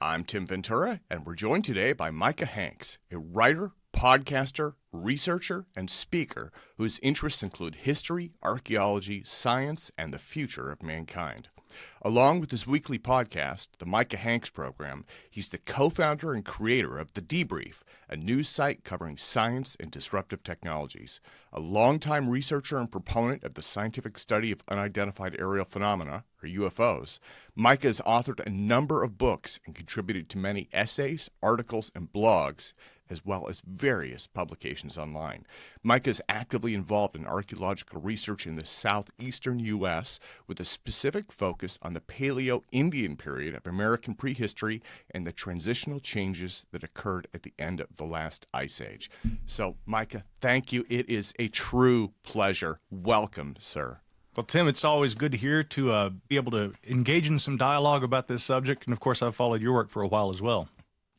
I'm Tim Ventura, and we're joined today by Micah Hanks, a writer, podcaster, researcher, and speaker whose interests include history, archaeology, science, and the future of mankind. Along with his weekly podcast, the Micah Hanks Program, he's the co-founder and creator of The Debrief, a news site covering science and disruptive technologies. A longtime researcher and proponent of the scientific study of unidentified aerial phenomena, or UFOs, Micah has authored a number of books and contributed to many essays, articles, and blogs, as well as various publications online. Micah is actively involved in archaeological research in the southeastern U.S. with a specific focus on the Paleoindian period of American prehistory and the transitional changes that occurred at the end of the last ice age. So, Micah, thank you. It is a true pleasure. Welcome, sir. Well, Tim, it's always good to hear to be able to engage in some dialogue about this subject. And, of course, I've followed your work for a while as well.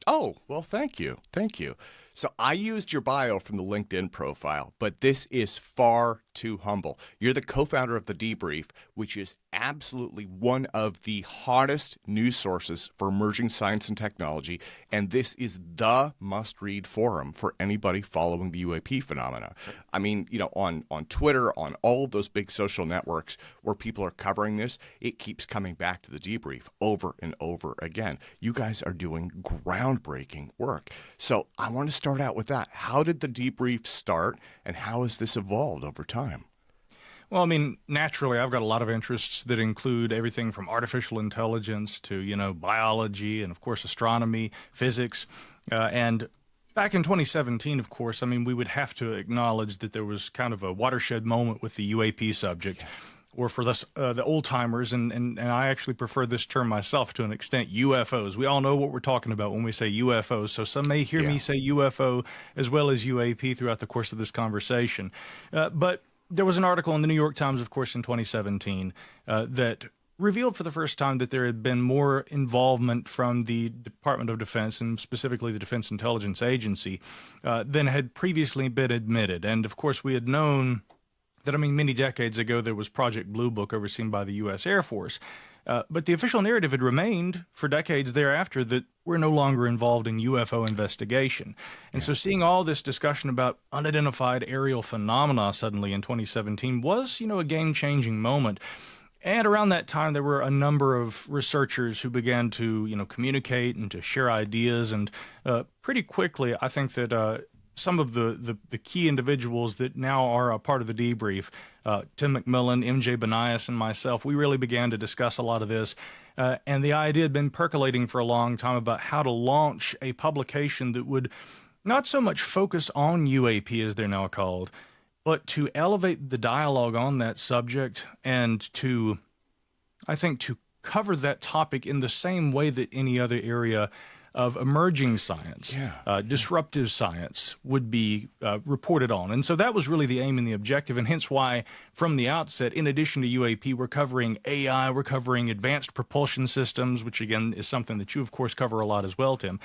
Oh, well, thank you. Thank you. So I used your bio from the LinkedIn profile, but this is far too humble. You're the co-founder of The Debrief, which is absolutely one of the hottest news sources for emerging science and technology, and this is the must-read forum for anybody following the UAP phenomena. I mean, you know, on Twitter, on all of those big social networks where people are covering this, it keeps coming back to The Debrief over and over again. You guys are doing groundbreaking work. So I want to start out with that. How did The Debrief start, and how has this evolved over time? Well, I mean, naturally, I've got a lot of interests that include everything from artificial intelligence to, biology and, of course, astronomy, physics. And back in 2017, of course, I mean, we would have to acknowledge that there was kind of a watershed moment with the UAP subject. Or for the old-timers, and I actually prefer this term myself to an extent, UFOs. We all know what we're talking about when we say UFOs, so some may hear me say UFO as well as UAP throughout the course of this conversation. But there was an article in the New York Times, of course, in 2017 that revealed for the first time that there had been more involvement from the Department of Defense, and specifically the Defense Intelligence Agency, than had previously been admitted. And, of course, we had known that, many decades ago there was Project Blue Book overseen by the U.S. Air Force. But the official narrative had remained for decades thereafter that we're no longer involved in UFO investigation. And so seeing all this discussion about unidentified aerial phenomena suddenly in 2017 was, a game-changing moment. And around that time, there were a number of researchers who began to, communicate and to share ideas. And pretty quickly, I think that some of the key individuals that now are a part of the Debrief, Tim McMillan, MJ Banias, and myself, we really began to discuss a lot of this. And the idea had been percolating for a long time about how to launch a publication that would not so much focus on UAP, as they're now called, but to elevate the dialogue on that subject and to, I think, to cover that topic in the same way that any other area of emerging science, disruptive science would be reported on. And so that was really the aim and the objective, and hence why from the outset, in addition to UAP, we're covering AI, we're covering advanced propulsion systems, which again is something that you of course cover a lot as well, Tim.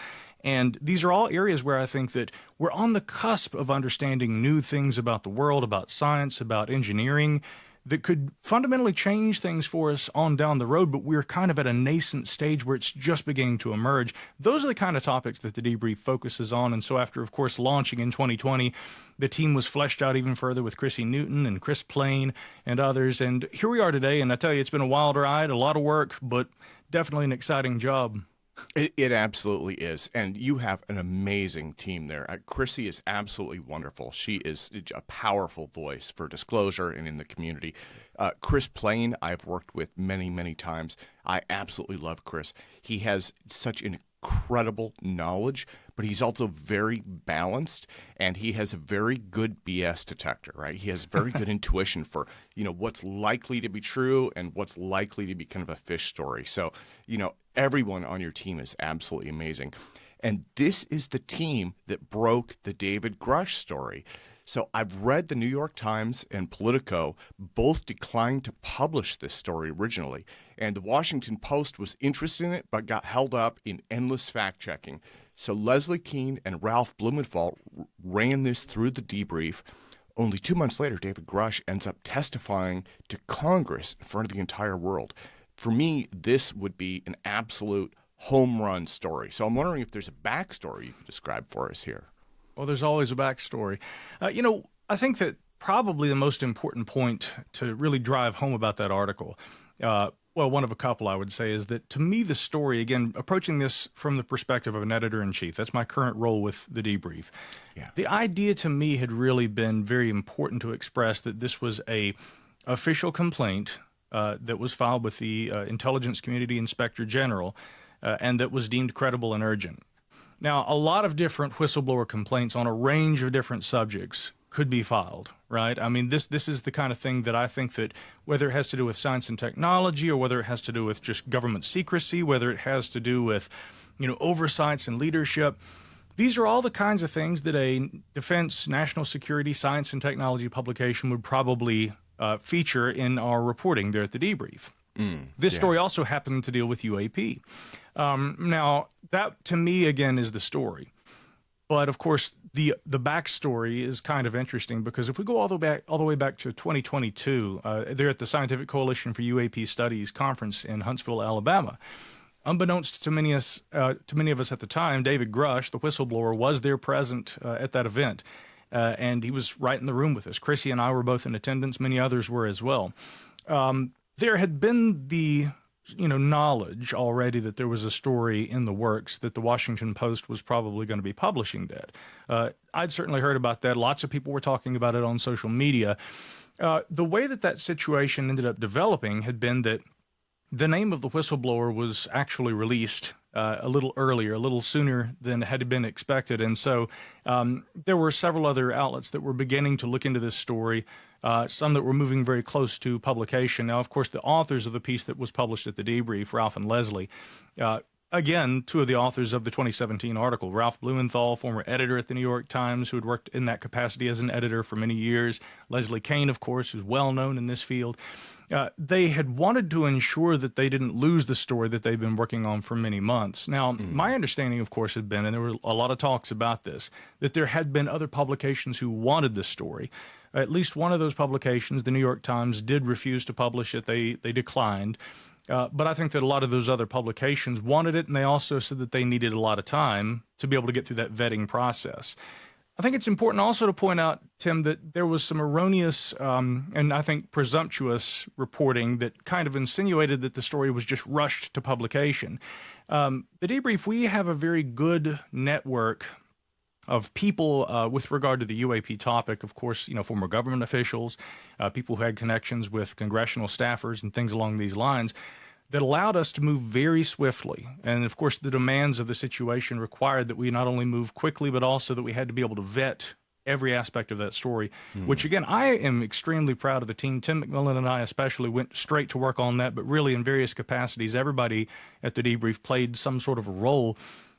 And these are all areas where I think that we're on the cusp of understanding new things about the world, about science, about engineering, that could fundamentally change things for us on down the road, but we're kind of at a nascent stage where it's just beginning to emerge. Those are the kind of topics that the Debrief focuses on. And so after, of course, launching in 2020, the team was fleshed out even further with Chrissy Newton and Chris Plain and others. And here we are today, and I tell you, it's been a wild ride, a lot of work, but definitely an exciting job. It absolutely is. And you have an amazing team there. Chrissy is absolutely wonderful. She is a powerful voice for disclosure and in the community. Chris Plain, I've worked with many, many times. I absolutely love Chris. He has such an incredible knowledge, but he's also very balanced, and he has a very good BS detector, right? He has very good intuition for, what's likely to be true and what's likely to be kind of a fish story. So, everyone on your team is absolutely amazing. And this is the team that broke the David Grusch story. So I've read the New York Times and Politico both declined to publish this story originally, and the Washington Post was interested in it but got held up in endless fact-checking. So Leslie Kean and Ralph Blumenthal ran this through the Debrief. Only 2 months later, David Grusch ends up testifying to Congress in front of the entire world. For me, this would be an absolute home run story. So I'm wondering if there's a backstory you can describe for us here. Well, there's always a backstory. I think that probably the most important point to really drive home about that article, one of a couple I would say, is that to me the story, again, approaching this from the perspective of an editor-in-chief, that's my current role with the Debrief. Yeah. The idea to me had really been very important to express that this was a official complaint that was filed with the Intelligence Community Inspector General and that was deemed credible and urgent. Now, a lot of different whistleblower complaints on a range of different subjects could be filed, right? I mean, this is the kind of thing that I think that whether it has to do with science and technology or whether it has to do with just government secrecy, whether it has to do with, oversights and leadership, these are all the kinds of things that a defense, national security, science and technology publication would probably feature in our reporting there at the Debrief. This story also happened to deal with UAP. Now, that to me, again, is the story. But of course, the backstory is kind of interesting because if we go all the way back to 2022, they're at the Scientific Coalition for UAP Studies conference in Huntsville, Alabama. Unbeknownst to many of us at the time, David Grusch, the whistleblower, was there present at that event, and he was right in the room with us. Chrissy and I were both in attendance; many others were as well. There had been the knowledge already that there was a story in the works that the Washington Post was probably going to be publishing that. I'd certainly heard about that. Lots of people were talking about it on social media. The way that situation ended up developing had been that the name of the whistleblower was actually released a little earlier, a little sooner than had been expected. And so there were several other outlets that were beginning to look into this story, some that were moving very close to publication. Now, of course, the authors of the piece that was published at the Debrief, Ralph and Leslie, again, two of the authors of the 2017 article, Ralph Blumenthal, former editor at the New York Times, who had worked in that capacity as an editor for many years, Leslie Kean, of course, who's well known in this field. They had wanted to ensure that they didn't lose the story that they've been working on for many months. Now, my understanding, of course, had been, and there were a lot of talks about this, that there had been other publications who wanted the story. At least one of those publications, the New York Times, did refuse to publish it. They declined. But I think that a lot of those other publications wanted it, and they also said that they needed a lot of time to be able to get through that vetting process. I think it's important also to point out, Tim, that there was some erroneous and I think presumptuous reporting that kind of insinuated that the story was just rushed to publication. The Debrief, we have a very good network of people with regard to the UAP topic, of course, former government officials, people who had connections with congressional staffers and things along these lines, that allowed us to move very swiftly. And of course, the demands of the situation required that we not only move quickly, but also that we had to be able to vet every aspect of that story, which again, I am extremely proud of the team. Tim McMillan and I especially went straight to work on that, but really in various capacities, everybody at the Debrief played some sort of a role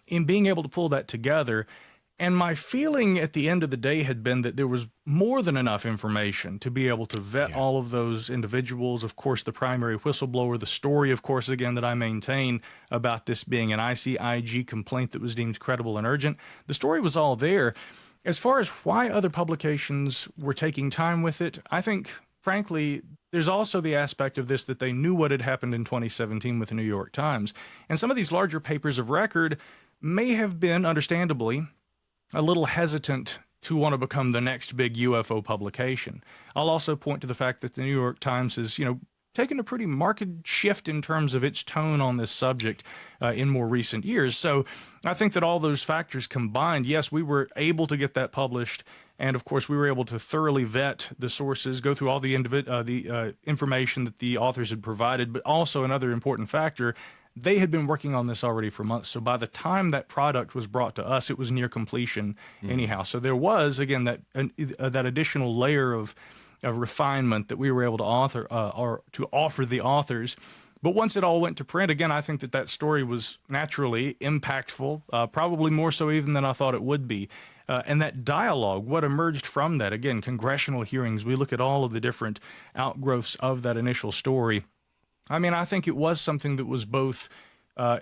in being able to pull that together. And my feeling at the end of the day had been that there was more than enough information to be able to vet all of those individuals. Of course, the primary whistleblower, the story, of course, again, that I maintain about this being an ICIG complaint that was deemed credible and urgent. The story was all there. As far as why other publications were taking time with it, I think, frankly, there's also the aspect of this that they knew what had happened in 2017 with the New York Times. And some of these larger papers of record may have been, understandably, a little hesitant to want to become the next big UFO publication. I'll also point to the fact that the New York Times has, taken a pretty marked shift in terms of its tone on this subject in more recent years. So I think that all those factors combined, yes, we were able to get that published. And of course, we were able to thoroughly vet the sources, go through all the information that the authors had provided, but also another important factor, they had been working on this already for months. So by the time that product was brought to us, it was near completion anyhow. So there was, again, that additional layer of refinement that we were able to offer the authors. But once it all went to print, again, I think that story was naturally impactful, probably more so even than I thought it would be. And that dialogue, what emerged from that, again, congressional hearings, we look at all of the different outgrowths of that initial story. I mean, I think it was something that was both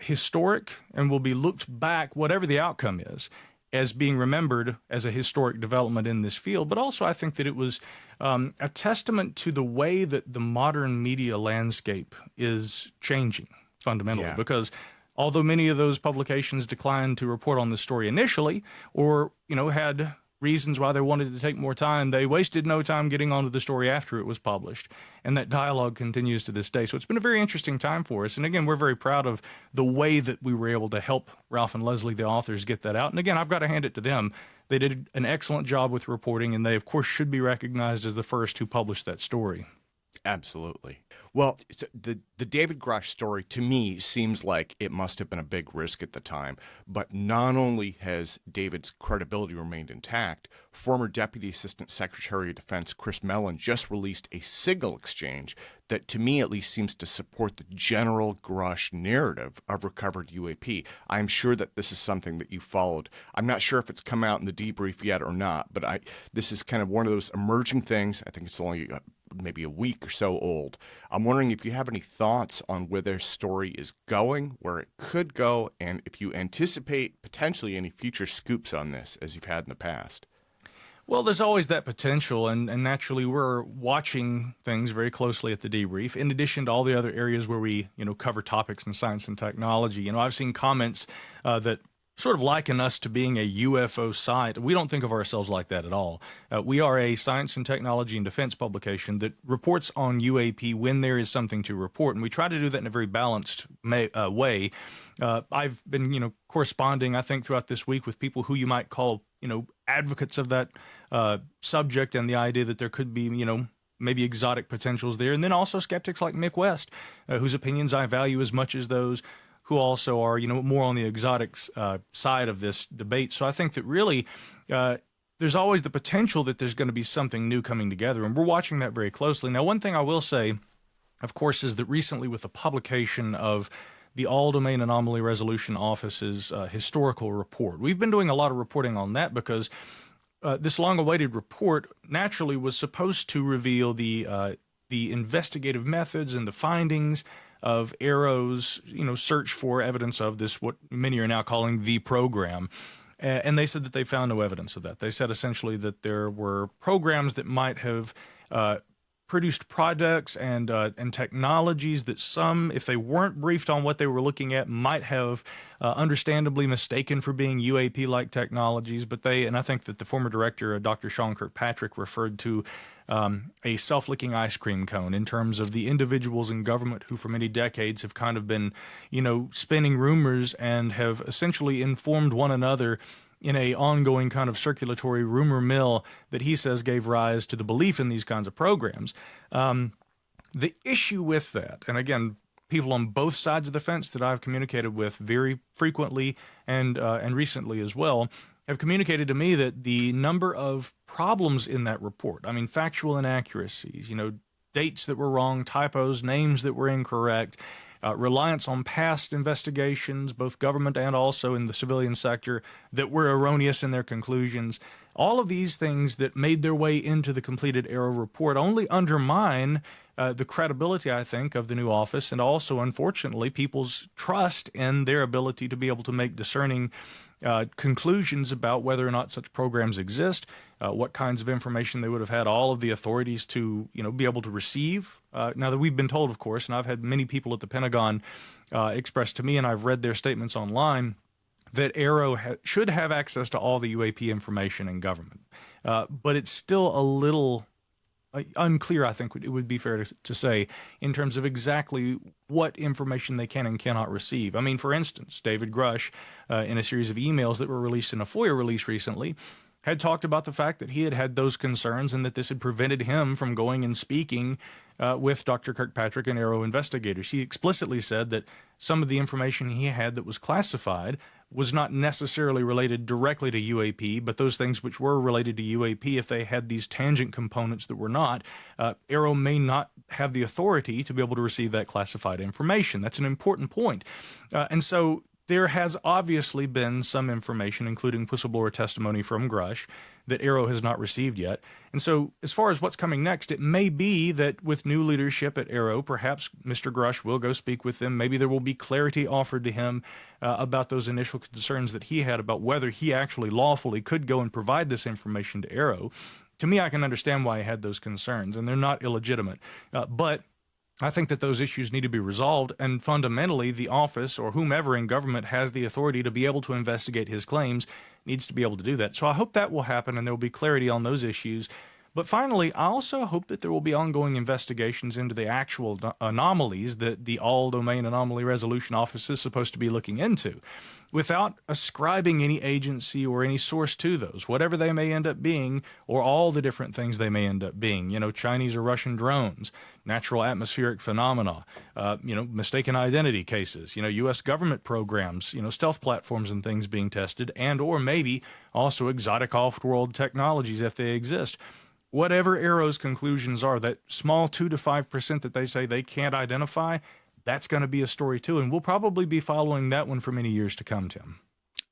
historic and will be looked back, whatever the outcome is, as being remembered as a historic development in this field. But also I think that it was a testament to the way that the modern media landscape is changing fundamentally, because although many of those publications declined to report on the story initially, or, had reasons why they wanted to take more time, they wasted no time getting onto the story after it was published. And that dialogue continues to this day. So it's been a very interesting time for us. And again, we're very proud of the way that we were able to help Ralph and Leslie, the authors, get that out. And again, I've got to hand it to them. They did an excellent job with reporting, and they, of course, should be recognized as the first who published that story. Absolutely. Well, the David Grusch story to me seems like it must have been a big risk at the time. But not only has David's credibility remained intact, former Deputy Assistant Secretary of Defense Grusch Mellon just released a signal exchange that to me at least seems to support the general Grusch narrative of recovered UAP. I'm sure that this is something that you followed. I'm not sure if it's come out in the debrief yet or not, but this is kind of one of those emerging things. I think it's only maybe a week or so old. I'm wondering if you have any thoughts on where their story is going, where it could go, and if you anticipate potentially any future scoops on this as you've had in the past. Well, there's always that potential, and naturally we're watching things very closely at the debrief, in addition to all the other areas where we, cover topics in science and technology. I've seen comments that sort of liken us to being a UFO site. We don't think of ourselves like that at all. We are a science and technology and defense publication that reports on UAP when there is something to report, and we try to do that in a very balanced way. I've been, corresponding, I think, throughout this week with people who you might call, advocates of that subject and the idea that there could be, maybe exotic potentials there, and then also skeptics like Mick West, whose opinions I value as much as those who also are, more on the exotic side of this debate. So I think that really there's always the potential that there's going to be something new coming together, and we're watching that very closely. Now, one thing I will say, of course, is that recently with the publication of the All-Domain Anomaly Resolution Office's historical report, we've been doing a lot of reporting on that because this long-awaited report naturally was supposed to reveal the investigative methods and the findings of Arrow's, search for evidence of this, what many are now calling the program. And they said that they found no evidence of that. They said essentially that there were programs that might have produced products and technologies that some, if they weren't briefed on what they were looking at, might have understandably mistaken for being UAP-like technologies. But and I think that the former director, Dr. Sean Kirkpatrick, referred to a self-licking ice cream cone in terms of the individuals in government who for many decades have kind of been, spinning rumors and have essentially informed one another in a ongoing kind of circulatory rumor mill that he says gave rise to the belief in these kinds of programs. The issue with that, and again, people on both sides of the fence that I've communicated with very frequently and recently as well, have communicated to me that the number of problems in that report, factual inaccuracies, dates that were wrong, typos, names that were incorrect, reliance on past investigations, both government and also in the civilian sector, that were erroneous in their conclusions. All of these things that made their way into the completed Arrow report only undermine the credibility, I think, of the new office, and also, unfortunately, people's trust in their ability to be able to make discerning conclusions about whether or not such programs exist, what kinds of information they would have had all of the authorities to, be able to receive. Now that we've been told, of course, and I've had many people at the Pentagon express to me, and I've read their statements online, that Arrow should have access to all the UAP information in government. But it's still a little unclear, I think it would be fair to say, in terms of exactly what information they can and cannot receive. For instance, David Grusch, in a series of emails that were released in a FOIA release recently, had talked about the fact that he had had those concerns and that this had prevented him from going and speaking with Dr. Kirkpatrick and Arrow investigators. He explicitly said that some of the information he had that was classified was not necessarily related directly to UAP, but those things which were related to UAP, if they had these tangent components that were not, Arrow may not have the authority to be able to receive that classified information. That's an important point. And so there has obviously been some information, including whistleblower testimony from Grusch, that Arrow has not received yet. And so as far as what's coming next, it may be that with new leadership at Arrow, perhaps Mr. Grusch will go speak with them. Maybe there will be clarity offered to him about those initial concerns that he had about whether he actually lawfully could go and provide this information to Arrow. To me, I can understand why he had those concerns, and they're not illegitimate. But I think that those issues need to be resolved, and fundamentally, the office or whomever in government has the authority to be able to investigate his claims needs to be able to do that. So I hope that will happen and there will be clarity on those issues. But finally, I also hope that there will be ongoing investigations into the actual anomalies that the All Domain Anomaly Resolution Office is supposed to be looking into, without ascribing any agency or any source to those, whatever they may end up being, or all the different things they may end up being. Chinese or Russian drones, natural atmospheric phenomena, mistaken identity cases, U.S. government programs, stealth platforms and things being tested, and or maybe also exotic off-world technologies if they exist. Whatever Arrow's conclusions are, that small 2 to 5% that they say they can't identify, that's going to be a story too, and we'll probably be following that one for many years to come, Tim.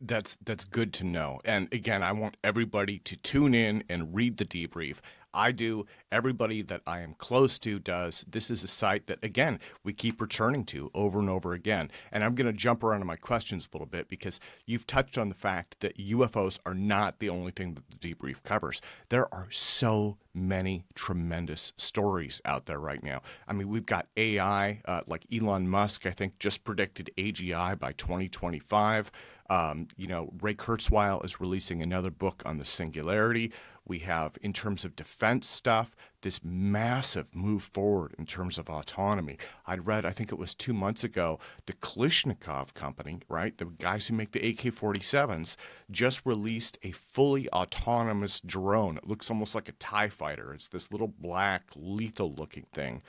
That's good to know. And again, I want everybody to tune in and read the debrief. I do. Everybody that I am close to does. This is a site that, again, we keep returning to over and over again. And I'm going to jump around to my questions a little bit because you've touched on the fact that UFOs are not the only thing that the debrief covers. There are so many tremendous stories out there right now. I mean, we've got AI, like Elon Musk, I think, just predicted AGI by 2025. Ray Kurzweil is releasing another book on the singularity. We have, in terms of defense stuff, this massive move forward in terms of autonomy. I'd read, I think it was 2 months ago, the Kalashnikov company, right, the guys who make the AK-47s, just released a fully autonomous drone. It looks almost like a TIE fighter. It's this little black, lethal-looking thing.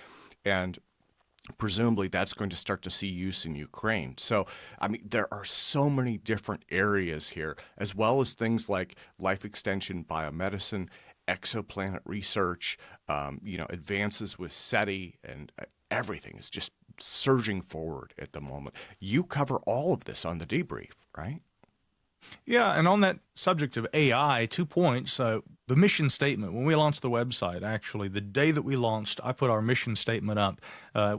And presumably that's going to start to see use in Ukraine. So, I mean, there are so many different areas here, as well as things like life extension, biomedicine, exoplanet research, advances with SETI, and everything is just surging forward at the moment. You cover all of this on the debrief, right? Yeah, and on that subject of AI, 2 points. The mission statement, when we launched the website, actually, the day that we launched, I put our mission statement up,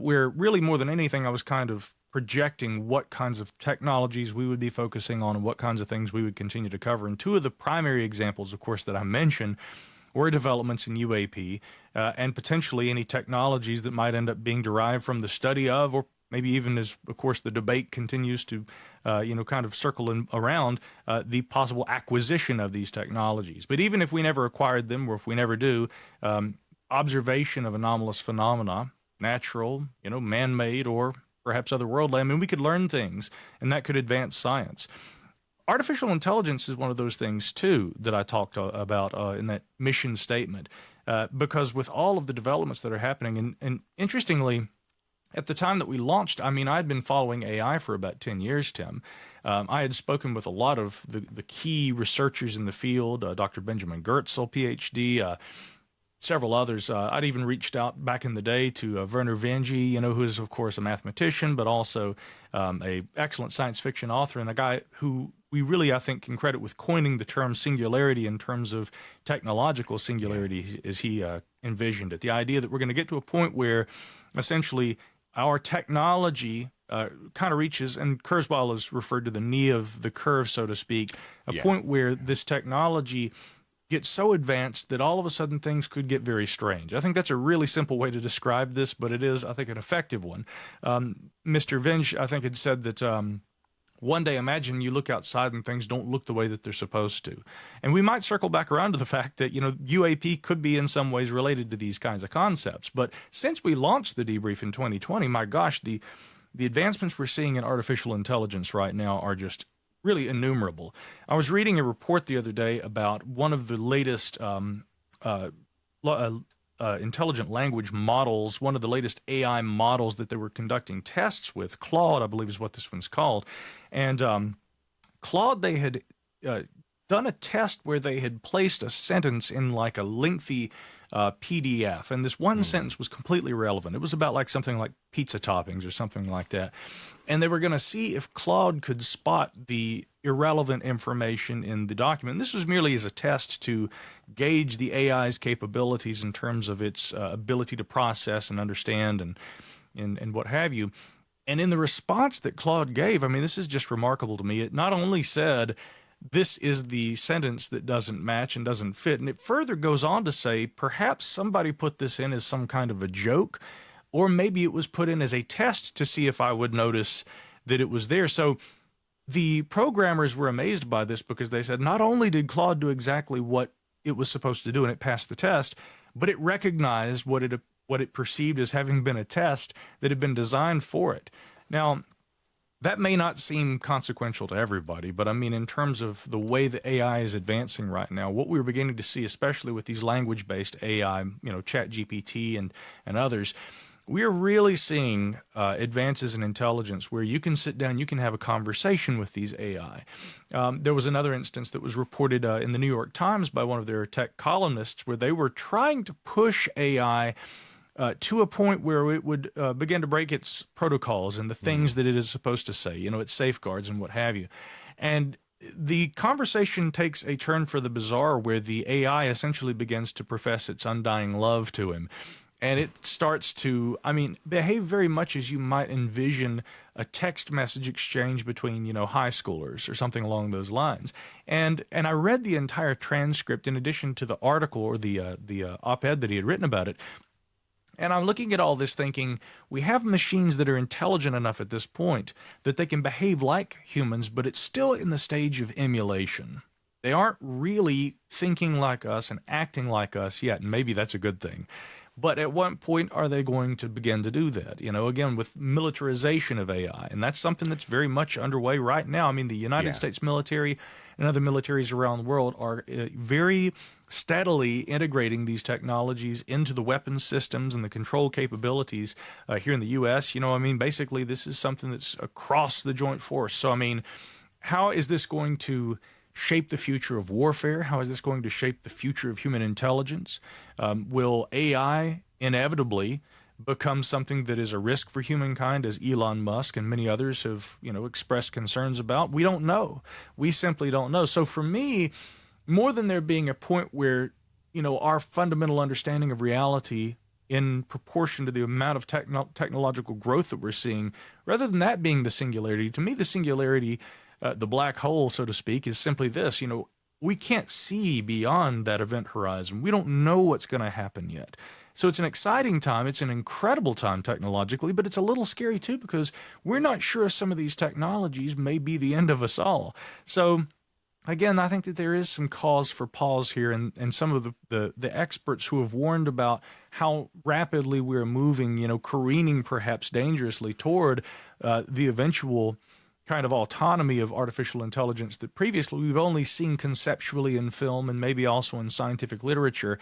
where really more than anything, I was kind of projecting what kinds of technologies we would be focusing on and what kinds of things we would continue to cover. And two of the primary examples, of course, that I mentioned were developments in UAP and potentially any technologies that might end up being derived from the study of, or maybe even as, of course, the debate continues to, kind of circle around the possible acquisition of these technologies. But even if we never acquired them, or if we never do, observation of anomalous phenomena, natural, man-made, or perhaps otherworldly, I mean, we could learn things, and that could advance science. Artificial intelligence is one of those things, too, that I talked about in that mission statement, because with all of the developments that are happening, and interestingly, at the time that we launched, I mean, I'd been following AI for about 10 years, Tim. I had spoken with a lot of the key researchers in the field, Dr. Benjamin Goertzel, PhD, several others. I'd even reached out back in the day to Werner Vange, who is, of course, a mathematician, but also a excellent science fiction author, and a guy who we really, I think, can credit with coining the term singularity in terms of technological singularity as he envisioned it. The idea that we're going to get to a point where essentially our technology kind of reaches, and Kurzweil has referred to the knee of the curve, so to speak, a point where this technology gets so advanced that all of a sudden things could get very strange. I think that's a really simple way to describe this, but it is, I think, an effective one. Mr. Vinge, I think, had said that one day, imagine you look outside and things don't look the way that they're supposed to. And we might circle back around to the fact that, UAP could be in some ways related to these kinds of concepts. But since we launched the debrief in 2020, my gosh, the advancements we're seeing in artificial intelligence right now are just really innumerable. I was reading a report the other day about one of the latest intelligent language models, one of the latest AI models that they were conducting tests with. Claude, I believe, is what this one's called. And Claude, they had done a test where they had placed a sentence in like a lengthy PDF, and this one sentence was completely irrelevant. It was about like something like pizza toppings or something like that. And they were going to see if Claude could spot the irrelevant information in the document. And this was merely as a test to gauge the AI's capabilities in terms of its ability to process and understand and what have you. And in the response that Claude gave, I mean, this is just remarkable to me. It not only said, this is the sentence that doesn't match and doesn't fit, and it further goes on to say, perhaps somebody put this in as some kind of a joke, or maybe it was put in as a test to see if I would notice that it was there. So the programmers were amazed by this because they said not only did Claude do exactly what it was supposed to do and it passed the test, but it recognized what it perceived as having been a test that had been designed for it. Now, that may not seem consequential to everybody, but I mean, in terms of the way the AI is advancing right now, what we're beginning to see, especially with these language-based AI, ChatGPT and others, we're really seeing advances in intelligence where you can sit down, you can have a conversation with these AI. There was another instance that was reported in the New York Times by one of their tech columnists where they were trying to push AI to a point where it would begin to break its protocols and the things that it is supposed to say, its safeguards and what have you. And the conversation takes a turn for the bizarre where the AI essentially begins to profess its undying love to him. And it starts to, behave very much as you might envision a text message exchange between, high schoolers or something along those lines. And I read the entire transcript in addition to the article or the op-ed that he had written about it. And I'm looking at all this thinking, we have machines that are intelligent enough at this point that they can behave like humans, but it's still in the stage of emulation. They aren't really thinking like us and acting like us yet, and maybe that's a good thing. But at what point are they going to begin to do that? Again, with militarization of AI, and that's something that's very much underway right now. I mean, the United States military and other militaries around the world are very steadily integrating these technologies into the weapons systems and the control capabilities here in the U.S. Basically, this is something that's across the joint force. So, how is this going to shape the future of warfare? How is this going to shape the future of human intelligence? Will AI inevitably become something that is a risk for humankind, as Elon Musk and many others have, expressed concerns about? We don't know. We simply don't know. So for me, more than there being a point where, our fundamental understanding of reality in proportion to the amount of technological growth that we're seeing, rather than that being the singularity, to me, the singularity, the black hole, so to speak, is simply this. We can't see beyond that event horizon. We don't know what's going to happen yet. So it's an exciting time. It's an incredible time technologically, but it's a little scary too because we're not sure if some of these technologies may be the end of us all. So again, I think that there is some cause for pause here, and some of the experts who have warned about how rapidly we're moving, careening perhaps dangerously toward the eventual kind of autonomy of artificial intelligence that previously we've only seen conceptually in film and maybe also in scientific literature.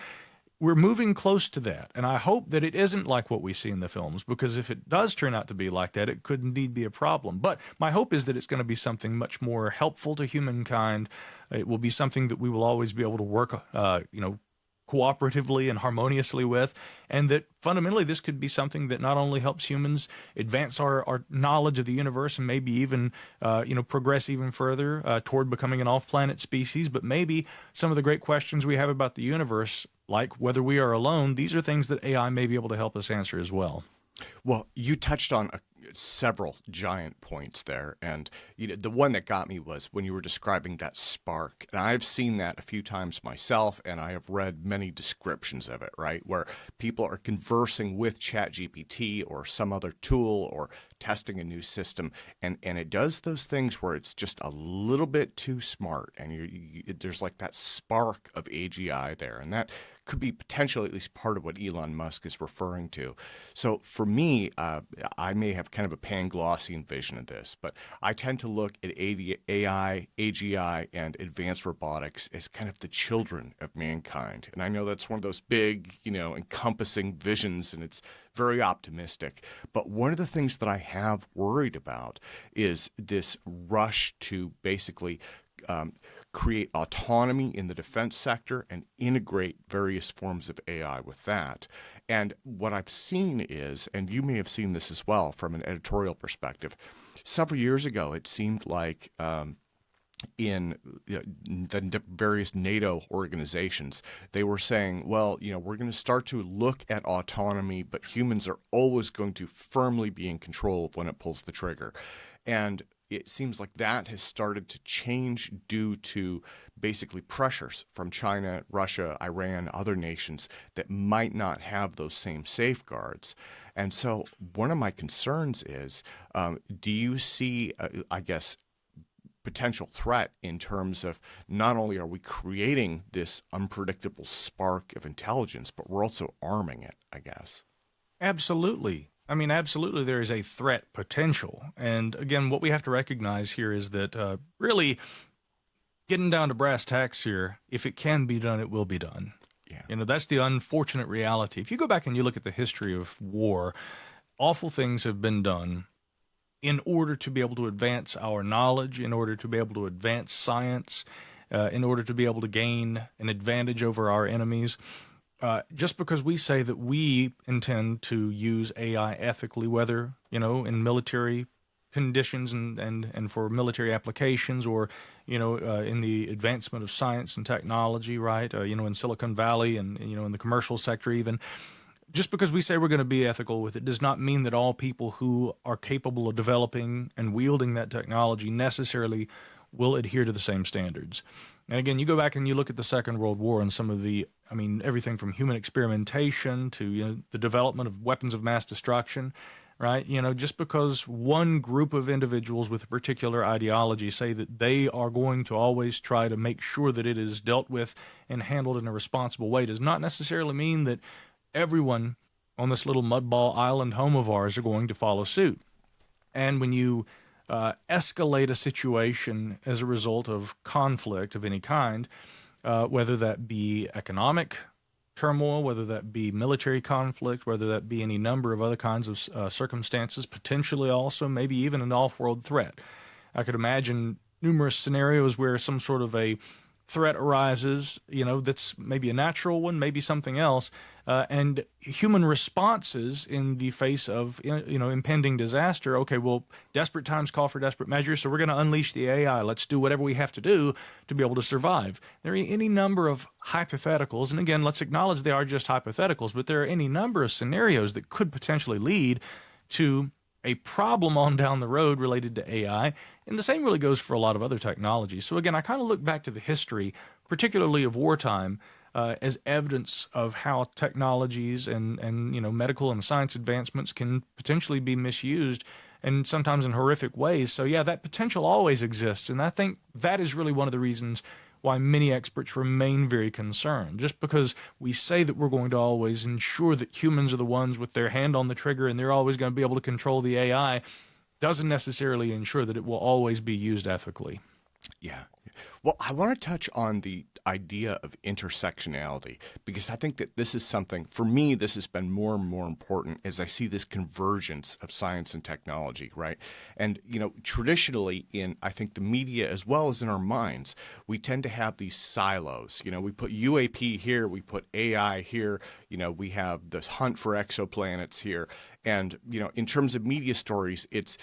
We're moving close to that, and I hope that it isn't like what we see in the films, because if it does turn out to be like that, it could indeed be a problem. But my hope is that it's going to be something much more helpful to humankind. It will be something that we will always be able to work, cooperatively and harmoniously with, and that fundamentally this could be something that not only helps humans advance our knowledge of the universe and maybe even progress even further toward becoming an off-planet species, but maybe some of the great questions we have about the universe, like whether we are alone, these are things that AI may be able to help us answer as well. Well, you touched on several giant points there, and the one that got me was when you were describing that spark. And I've seen that a few times myself, and I have read many descriptions of it, right, where people are conversing with ChatGPT or some other tool or testing a new system, and it does those things where it's just a little bit too smart, and there's like that spark of AGI there, and that could be potentially at least part of what Elon Musk is referring to. So for me, I may have kind of a Panglossian vision of this, but I tend to look at AI, AGI, and advanced robotics as kind of the children of mankind. And I know that's one of those big, encompassing visions, and it's very optimistic. But one of the things that I have worried about is this rush to basically create autonomy in the defense sector and integrate various forms of AI with that. And what I've seen is, and you may have seen this as well from an editorial perspective, several years ago it seemed like in the various NATO organizations, they were saying, well, we're going to start to look at autonomy, but humans are always going to firmly be in control of when it pulls the trigger. And it seems like that has started to change due to basically pressures from China, Russia, Iran, other nations that might not have those same safeguards. And so one of my concerns is, do you see, I guess, potential threat in terms of not only are we creating this unpredictable spark of intelligence, but we're also arming it, I guess? Absolutely. I mean, absolutely, there is a threat potential. And again, what we have to recognize here is that really getting down to brass tacks here, if it can be done, it will be done. Yeah. You know, that's the unfortunate reality. If you go back and you look at the history of war, awful things have been done in order to be able to advance our knowledge, in order to be able to advance science, in order to be able to gain an advantage over our enemies. Just because we say that we intend to use AI ethically, whether, you know, in military conditions and for military applications, or, you know, in the advancement of science and technology, right? You know, in Silicon Valley and, you know, in the commercial sector even. Just because we say we're going to be ethical with it does not mean that all people who are capable of developing and wielding that technology necessarily will adhere to the same standards. And again, you go back and you look at the Second World War and some of the, I mean, everything from human experimentation to, you know, the development of weapons of mass destruction, right? You know, just because one group of individuals with a particular ideology say that they are going to always try to make sure that it is dealt with and handled in a responsible way does not necessarily mean that everyone on this little mudball island home of ours are going to follow suit. And when you escalate a situation as a result of conflict of any kind, whether that be economic turmoil, whether that be military conflict, whether that be any number of other kinds of circumstances, potentially also maybe even an off-world threat. I could imagine numerous scenarios where some sort of a threat arises, you know, that's maybe a natural one, maybe something else, and human responses in the face of, you know, impending disaster. Okay, well, desperate times call for desperate measures, so we're going to unleash the AI. Let's do whatever we have to do to be able to survive. There are any number of hypotheticals, and again, let's acknowledge they are just hypotheticals, but there are any number of scenarios that could potentially lead to a problem on down the road related to AI, and the same really goes for a lot of other technologies. So again, I kind of look back to the history, particularly of wartime, as evidence of how technologies and you know, medical and science advancements can potentially be misused, and sometimes in horrific ways. So yeah, that potential always exists, and I think that is really one of the reasons why many experts remain very concerned. Just because we say that we're going to always ensure that humans are the ones with their hand on the trigger and they're always going to be able to control the AI doesn't necessarily ensure that it will always be used ethically. Yeah. Well, I want to touch on the idea of intersectionality, because I think that this is something, for me, this has been more and more important as I see this convergence of science and technology, right? And, you know, traditionally in, I think, the media as well as in our minds, we tend to have these silos. You know, we put UAP here, we put AI here, you know, we have this hunt for exoplanets here. And, you know, in terms of media stories, it's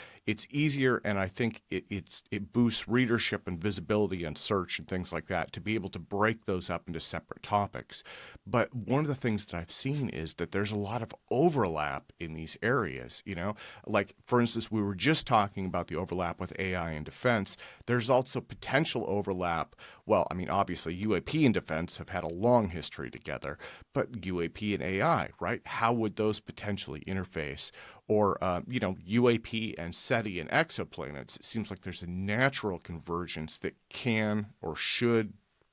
easier, and I think it boosts readership and visibility and search and things like that to be able to break those up into separate topics. But one of the things that I've seen is that there's a lot of overlap in these areas, you know, like, for instance, we were just talking about the overlap with AI and defense. There's also potential overlap. Well, I mean, obviously UAP and defense have had a long history together, but UAP and AI, right? How would those potentially interface? Or, you know, UAP and SETI and exoplanets, it seems like there's a natural convergence that can or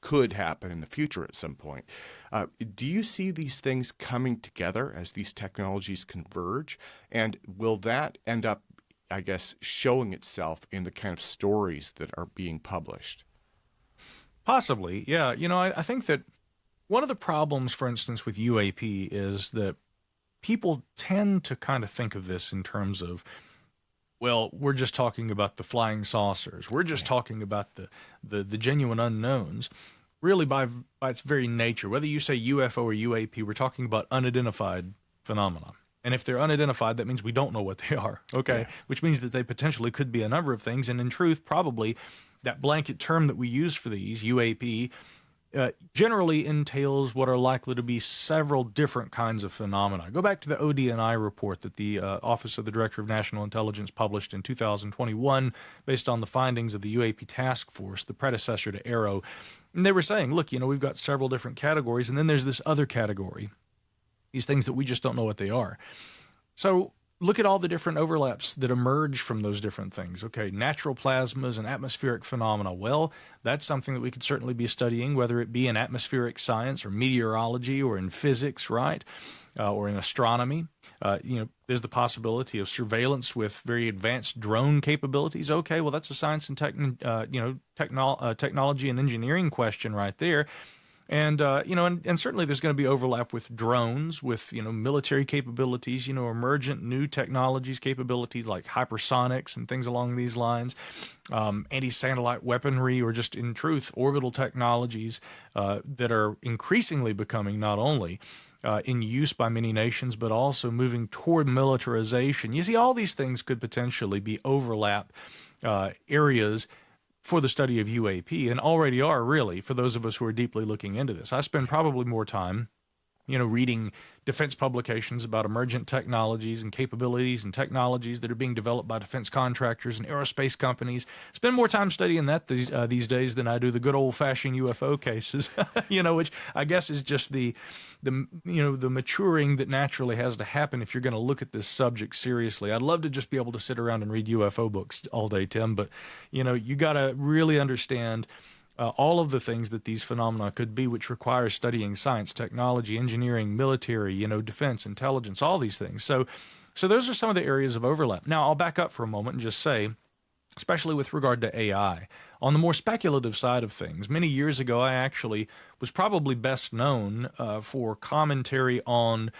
could happen in the future at some point. Do you see these things coming together as these technologies converge? And will that end up, I guess, showing itself in the kind of stories that are being published? Possibly, yeah. You know, I think that one of the problems, for instance, with UAP is that people tend to kind of think of this in terms of, well, we're just talking about the flying saucers. We're just talking about the genuine unknowns. Really, by its very nature, whether you say UFO or UAP, we're talking about unidentified phenomena. And if they're unidentified, that means we don't know what they are, okay? Yeah. Which means that they potentially could be a number of things. And in truth, probably that blanket term that we use for these, UAP, generally entails what are likely to be several different kinds of phenomena. Go back to the ODNI report that the Office of the Director of National Intelligence published in 2021 based on the findings of the UAP Task Force, the predecessor to AARO. And they were saying, look, you know, we've got several different categories, and then there's this other category, these things that we just don't know what they are. So look at all the different overlaps that emerge from those different things. Okay, natural plasmas and atmospheric phenomena. Well, that's something that we could certainly be studying, whether it be in atmospheric science or meteorology or in physics, right? Or in astronomy. There's the possibility of surveillance with very advanced drone capabilities. Okay, well, that's a science and technology and engineering question right there. And certainly there's going to be overlap with drones, with military capabilities, emergent new technologies, capabilities like hypersonics and things along these lines, anti-satellite weaponry, or just in truth orbital technologies that are increasingly becoming not only in use by many nations, but also moving toward militarization. You see, all these things could potentially be overlap areas for the study of UAP, and already are, really, for those of us who are deeply looking into this. I spend probably more time reading defense publications about emergent technologies and capabilities and technologies that are being developed by defense contractors and aerospace companies. Spend more time studying that these days than I do the good old-fashioned UFO cases, which I guess is just the maturing that naturally has to happen if you're going to look at this subject seriously. I'd love to just be able to sit around and read UFO books all day, Tim, but you got to really understand all of the things that these phenomena could be, which requires studying science, technology, engineering, military, defense, intelligence, all these things. So those are some of the areas of overlap. Now, I'll back up for a moment and just say, especially with regard to AI, on the more speculative side of things, many years ago, I actually was probably best known for commentary on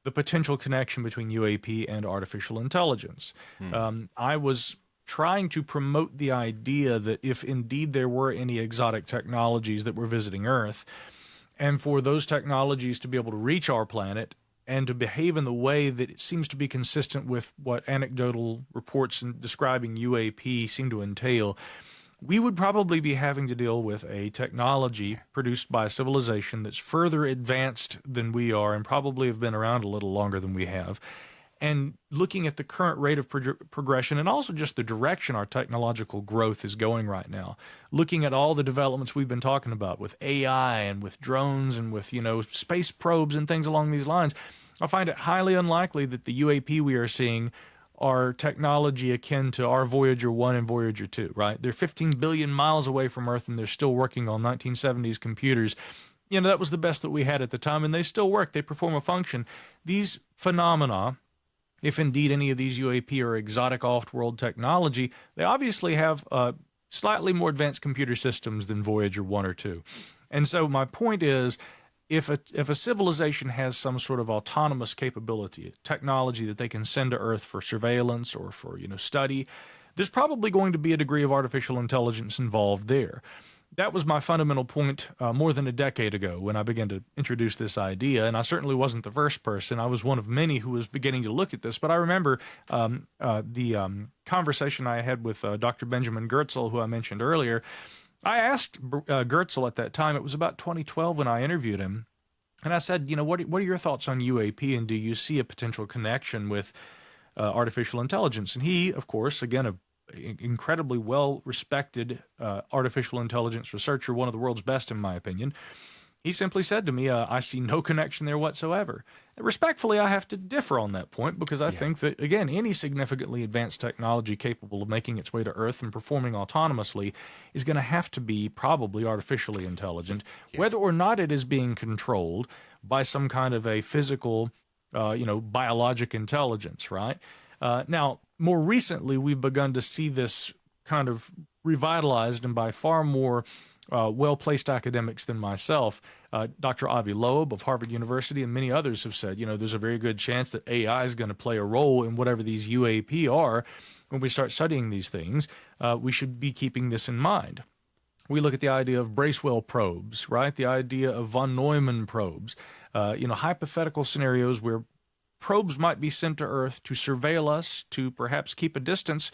the potential connection between UAP and artificial intelligence. I was trying to promote the idea that if indeed there were any exotic technologies that were visiting Earth, and for those technologies to be able to reach our planet and to behave in the way that it seems to be consistent with what anecdotal reports describing UAP seem to entail, we would probably be having to deal with a technology produced by a civilization that's further advanced than we are and probably have been around a little longer than we have. And looking at the current rate of progression and also just the direction our technological growth is going right now, looking at all the developments we've been talking about with AI and with drones and with, space probes and things along these lines, I find it highly unlikely that the UAP we are seeing are technology akin to our Voyager 1 and Voyager 2, right? They're 15 billion miles away from Earth and they're still working on 1970s computers. That was the best that we had at the time, and they still work. They perform a function. These phenomena, if indeed any of these UAP are exotic off-world technology, they obviously have slightly more advanced computer systems than Voyager 1 or 2. And so my point is, if a civilization has some sort of autonomous capability, technology that they can send to Earth for surveillance or for study, there's probably going to be a degree of artificial intelligence involved there. That was my fundamental point more than a decade ago when I began to introduce this idea, and I certainly wasn't the first person. I was one of many who was beginning to look at this, but I remember the conversation I had with Dr. Benjamin Goertzel, who I mentioned earlier. I asked Goertzel at that time, it was about 2012 when I interviewed him, and I said, what are your thoughts on UAP, and do you see a potential connection with artificial intelligence? And he, of course, again, incredibly well-respected artificial intelligence researcher, one of the world's best in my opinion, he simply said to me, I see no connection there whatsoever. And respectfully, I have to differ on that point because I think that, again, any significantly advanced technology capable of making its way to Earth and performing autonomously is going to have to be probably artificially intelligent, whether or not it is being controlled by some kind of a physical, biologic intelligence, right? Now, more recently, we've begun to see this kind of revitalized and by far more well-placed academics than myself. Dr. Avi Loeb of Harvard University and many others have said, there's a very good chance that AI is going to play a role in whatever these UAP are when we start studying these things. We should be keeping this in mind. We look at the idea of Bracewell probes, right? The idea of von Neumann probes, hypothetical scenarios where probes might be sent to Earth to surveil us, to perhaps keep a distance,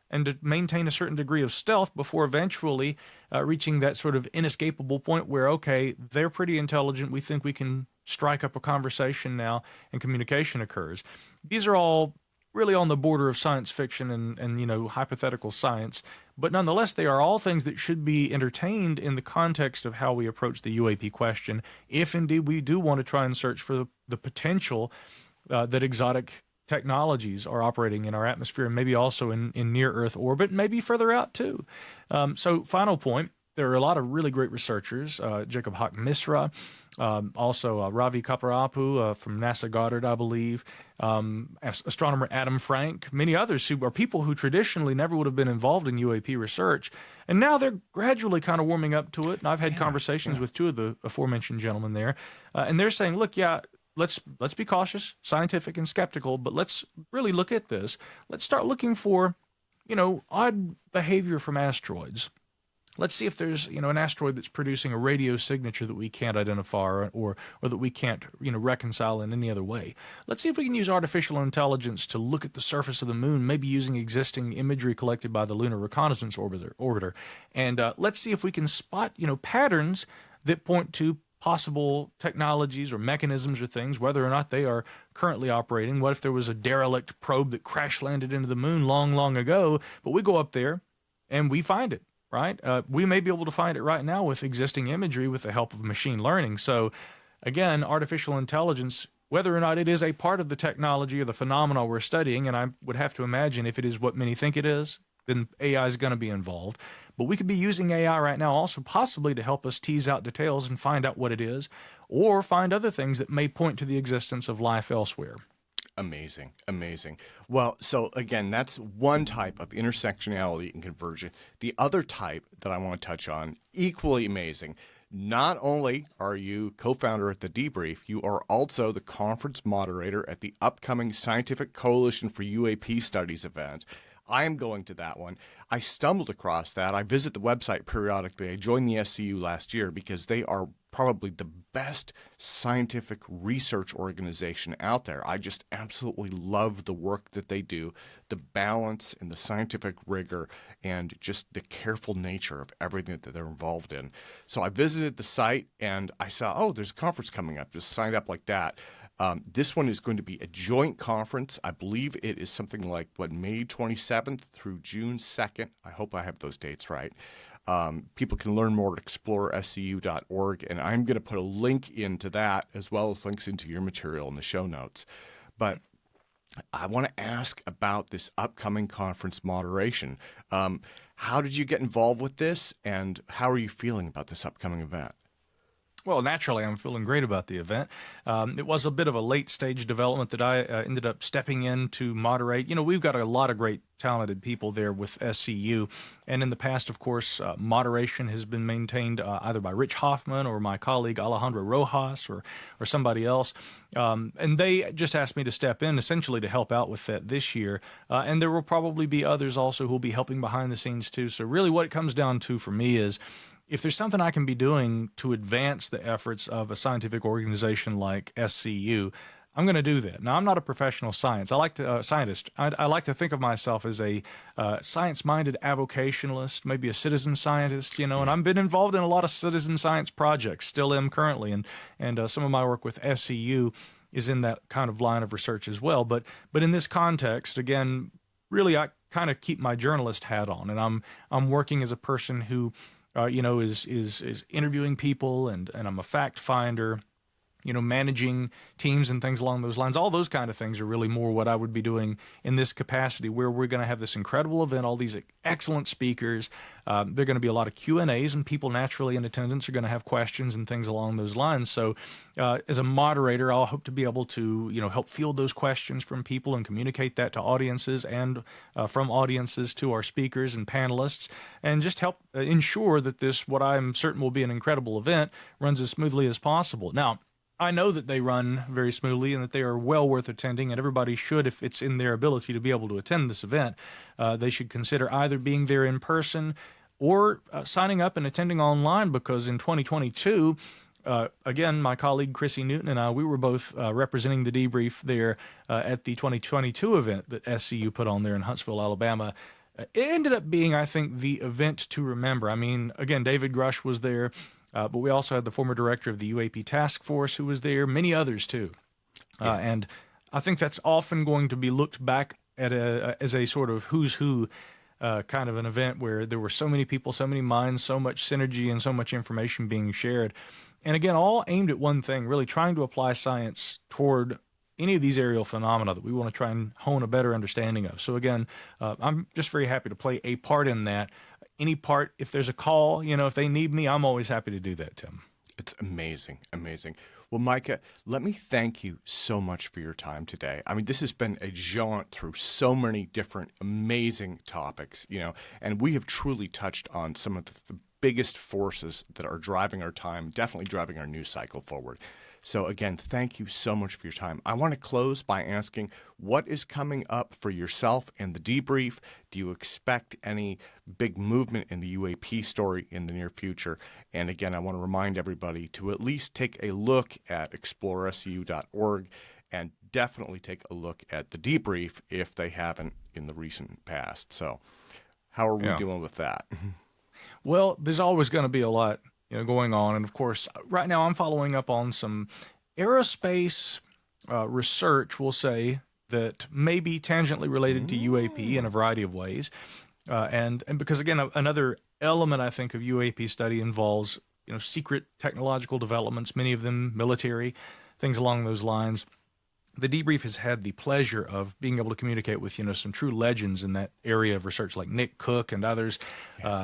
and to maintain a certain degree of stealth before eventually reaching that sort of inescapable point where, okay, they're pretty intelligent, we think we can strike up a conversation now, and communication occurs. These are all really on the border of science fiction and hypothetical science, but nonetheless, they are all things that should be entertained in the context of how we approach the UAP question, if indeed we do want to try and search for the potential that exotic technologies are operating in our atmosphere and maybe also in near Earth orbit, maybe further out too. So final point, there are a lot of really great researchers, Jacob Hawk Misra, also Ravi Kaparapu from NASA Goddard, I believe, astronomer Adam Frank, many others who are people who traditionally never would have been involved in UAP research. And now they're gradually kind of warming up to it. And I've had conversations with two of the aforementioned gentlemen there. And they're saying, look, let's be cautious, scientific and skeptical, but let's really look at this. Let's start looking for, odd behavior from asteroids. Let's see if there's, an asteroid that's producing a radio signature that we can't identify or that we can't, reconcile in any other way. Let's see if we can use artificial intelligence to look at the surface of the moon, maybe using existing imagery collected by the Lunar Reconnaissance Orbiter. And let's see if we can spot, patterns that point to possible technologies or mechanisms or things, whether or not they are currently operating. What if there was a derelict probe that crash landed into the moon long, long ago, but we go up there and we find it? Right? We may be able to find it right now with existing imagery with the help of machine learning. So again, artificial intelligence, whether or not it is a part of the technology or the phenomena we're studying, and I would have to imagine if it is what many think it is, then AI is going to be involved. But we could be using AI right now also possibly to help us tease out details and find out what it is, or find other things that may point to the existence of life elsewhere. Amazing, amazing. Well, so again, that's one type of intersectionality and conversion. The other type that I want to touch on, equally amazing. Not only are you co-founder at the Debrief, you are also the conference moderator at the upcoming Scientific Coalition for UAP Studies event. I am going to that one. I stumbled across that. I visit the website periodically. I joined the SCU last year because they are probably the best scientific research organization out there. I just absolutely love the work that they do, the balance and the scientific rigor and just the careful nature of everything that they're involved in. So I visited the site and I saw, oh, there's a conference coming up. Just signed up like that. This one is going to be a joint conference. I believe it is something like, May 27th through June 2nd. I hope I have those dates right. People can learn more at explorescu.org, and I'm going to put a link into that as well as links into your material in the show notes. But I want to ask about this upcoming conference moderation. How did you get involved with this, and how are you feeling about this upcoming event? Well, naturally, I'm feeling great about the event. It was a bit of a late-stage development that I ended up stepping in to moderate. We've got a lot of great, talented people there with SCU. And in the past, of course, moderation has been maintained either by Rich Hoffman or my colleague Alejandro Rojas or somebody else. And they just asked me to step in essentially to help out with that this year. And there will probably be others also who will be helping behind the scenes too. So really what it comes down to for me is, if there's something I can be doing to advance the efforts of a scientific organization like SCU, I'm going to do that. Now, I'm not a professional scientist. I like to think of myself as a science-minded avocationalist, maybe a citizen scientist, and I've been involved in a lot of citizen science projects, still am currently, and some of my work with SCU is in that kind of line of research as well. But in this context, again, really I kind of keep my journalist hat on, and I'm working as a person who is interviewing people, and I'm a fact finder, managing teams and things along those lines. All those kind of things are really more what I would be doing in this capacity, where we're going to have this incredible event, all these excellent speakers. There are going to be a lot of Q&As, and people naturally in attendance are going to have questions and things along those lines. So as a moderator, I'll hope to be able to, help field those questions from people and communicate that to audiences and from audiences to our speakers and panelists, and just help ensure that this, what I'm certain will be an incredible event, runs as smoothly as possible. Now, I know that they run very smoothly and that they are well worth attending, and everybody should, if it's in their ability to be able to attend this event, they should consider either being there in person or signing up and attending online, because in 2022, again, my colleague Chrissy Newton and I, we were both representing the Debrief there at the 2022 event that SCU put on there in Huntsville, Alabama. It ended up being, I think, the event to remember. I mean, again, David Grusch was there. But we also had the former director of the UAP task force who was there, many others too. And I think that's often going to be looked back at as a sort of who's who kind of an event where there were so many people, so many minds, so much synergy, and so much information being shared. And again, all aimed at one thing, really trying to apply science toward any of these aerial phenomena that we want to try and hone a better understanding of. So again, I'm just very happy to play a part in that. Any part, if there's a call, if they need me, I'm always happy to do that, Tim. It's amazing, amazing. Well, Micah, let me thank you so much for your time today. I mean, this has been a jaunt through so many different amazing topics, and we have truly touched on some of the biggest forces that are driving our time, definitely driving our news cycle forward. So again, thank you so much for your time. I want to close by asking, what is coming up for yourself and the debrief? Do you expect any big movement in the UAP story in the near future? And again, I want to remind everybody to at least take a look at explorescu.org and definitely take a look at the debrief if they haven't in the recent past. So how are we doing with that? Well, there's always going to be a lot going on. And of course, right now I'm following up on some aerospace research, we'll say, that may be tangentially related to UAP in a variety of ways. And because, again, another element, I think, of UAP study involves, secret technological developments, many of them military, things along those lines. The debrief has had the pleasure of being able to communicate with, some true legends in that area of research, like Nick Cook and others,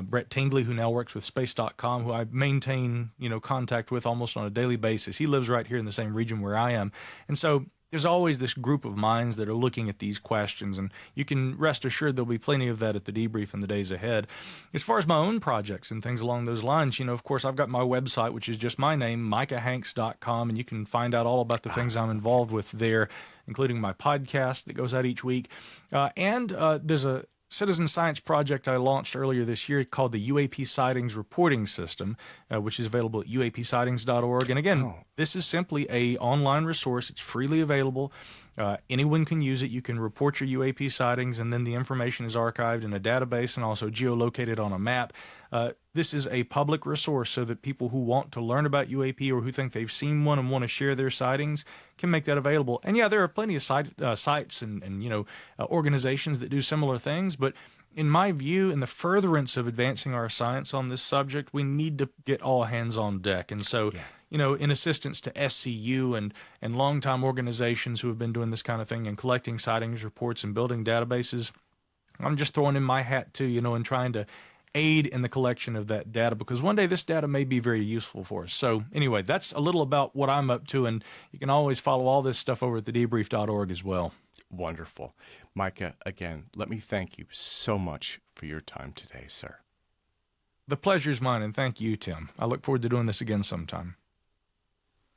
Brett Tingley, who now works with space.com, who I maintain, contact with almost on a daily basis. He lives right here in the same region where I am. And so there's always this group of minds that are looking at these questions, and you can rest assured there'll be plenty of that at the debrief in the days ahead. As far as my own projects and things along those lines, of course, I've got my website, which is just my name, micahhanks.com, and you can find out all about the things I'm involved with there, including my podcast that goes out each week. And there's a citizen science project I launched earlier this year called the UAP Sightings Reporting System, which is available at uapsightings.org. And again, this is simply a online resource. It's freely available. Anyone can use it. You can report your UAP sightings, and then the information is archived in a database and also geolocated on a map. This is a public resource so that people who want to learn about UAP or who think they've seen one and want to share their sightings can make that available. And yeah, there are plenty of sites and organizations that do similar things, but in my view, in the furtherance of advancing our science on this subject, we need to get all hands on deck. And so, in assistance to SCU and longtime organizations who have been doing this kind of thing and collecting sightings reports and building databases, I'm just throwing in my hat too, and trying to aid in the collection of that data, because one day this data may be very useful for us. So anyway, that's a little about what I'm up to, and you can always follow all this stuff over at thedebrief.org as well. Wonderful. Micah, again, let me thank you so much for your time today, sir. The pleasure's mine, and thank you, Tim. I look forward to doing this again sometime.